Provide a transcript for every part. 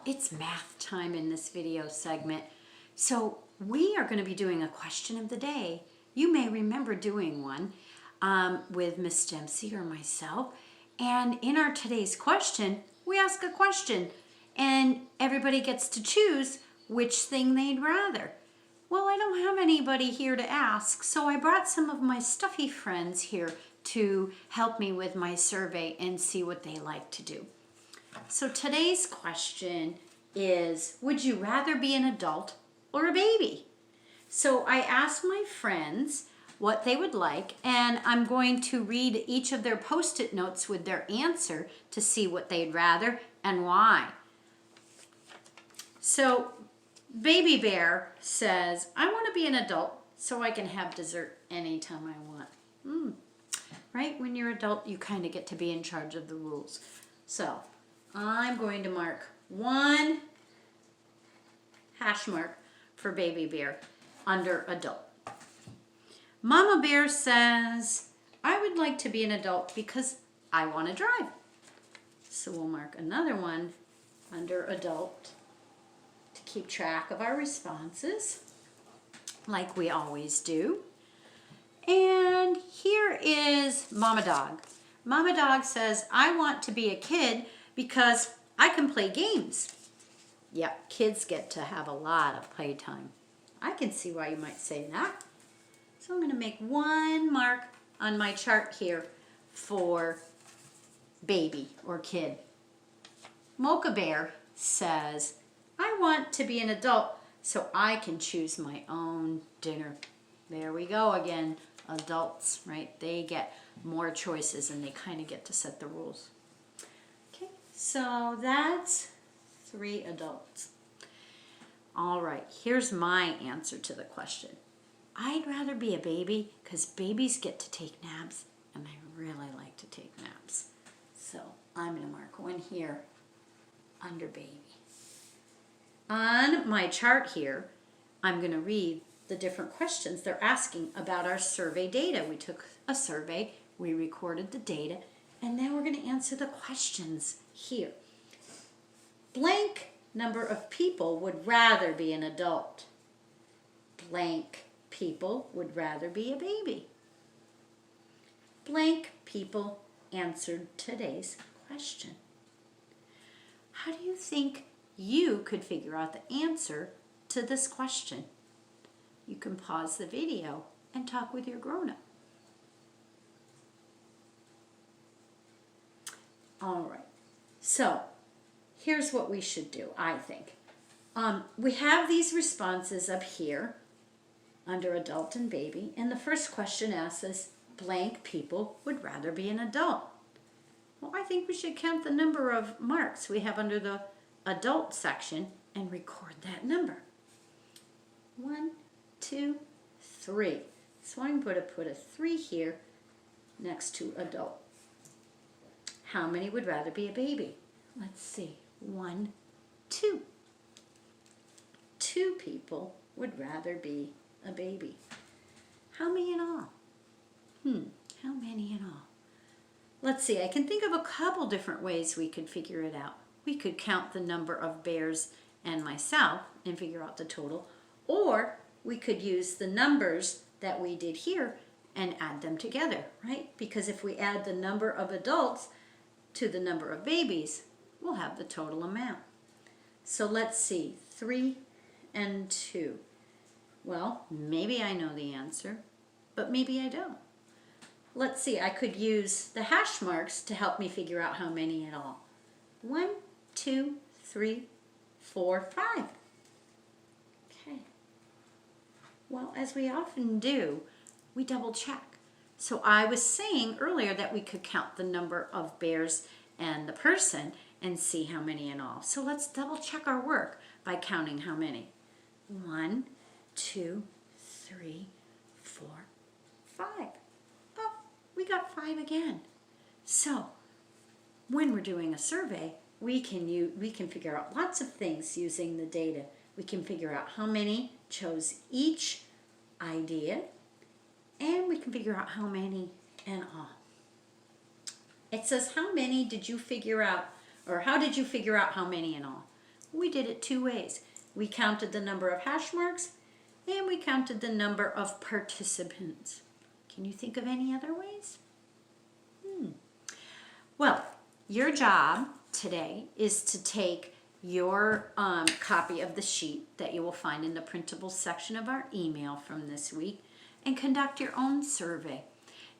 Well, it's math time in this video segment. So we are going to be doing a question of the day. You may remember doing one with Miss Dempsey or myself. And in our today's question, we ask a question and everybody gets to choose which thing they'd rather. Well, I don't have anybody here to ask, so I brought some of my stuffy friends here to help me with my survey and see what they like to do. So today's question is, would you rather be an adult or a baby? So I asked my friends what they would like, and I'm going to read each of their post-it notes with their answer to see what they'd rather and why. So Baby Bear says, I want to be an adult so I can have dessert anytime I want. Right? When you're an adult, you kind of get to be in charge of the rules. So I'm going to mark one hash mark for Baby Bear under adult. Mama Bear says, I would like to be an adult because I want to drive. So we'll mark another one under adult to keep track of our responses, like we always do. And here is Mama Dog. Mama Dog says, I want to be a kid because I can play games. Yep, kids get to have a lot of playtime. I can see why you might say that. So I'm going to make one mark on my chart here for baby or kid. Mocha Bear says, I want to be an adult so I can choose my own dinner. There we go again. Adults, right? They get more choices and they kind of get to set the rules. Okay, so that's 3 adults. All right, here's my answer to the question. I'd rather be a baby because babies get to take naps and I really like to take naps. So I'm going to mark one here under baby. On my chart here, I'm going to read the different questions they're asking about our survey data. We took a survey, we recorded the data, and now we're going to answer the questions here. Blank number of people would rather be an adult. Blank people would rather be a baby. Blank people answered today's question. How do you think you could figure out the answer to this question? You can pause the video and talk with your grown-up. All right, so here's what we should do, I think. We have these responses up here under adult and baby, and the first question asks us, blank people would rather be an adult. Well, I think we should count the number of marks we have under the adult section and record that number. 1, 2, 3. So I'm going to put a 3 here next to adult. How many would rather be a baby? Let's see. 1, 2. 2 people would rather be a baby. How many in all? How many in all? Let's see. I can think of a couple different ways we could figure it out. We could count the number of bears and myself and figure out the total, or we could use the numbers that we did here and add them together, right? Because if we add the number of adults to the number of babies, we'll have the total amount. So let's see, 3 and 2. Well, maybe I know the answer, but maybe I don't. Let's see, I could use the hash marks to help me figure out how many in all. 1, 2, 3, 4, 5. Okay. Well, as we often do, we double check. So I was saying earlier that we could count the number of bears and the person and see how many in all. So let's double check our work by counting how many. 1, 2, 3, 4, 5. Oh, we got 5 again. So when we're doing a survey, we can figure out lots of things using the data. We can figure out how many chose each idea, and we can figure out how many in all. It says, how many did you figure out, or how did you figure out how many in all? We did it 2 ways. We counted the number of hash marks and we counted the number of participants. Can you think of any other ways? Well, your job today is to take your copy of the sheet that you will find in the printables section of our email from this week and conduct your own survey.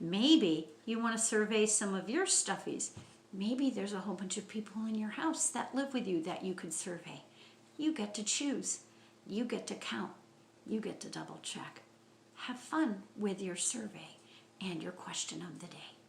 Maybe you want to survey some of your stuffies. Maybe there's a whole bunch of people in your house that live with you that you could survey. You get to choose. You get to count. You get to double check. Have fun with your survey and your question of the day.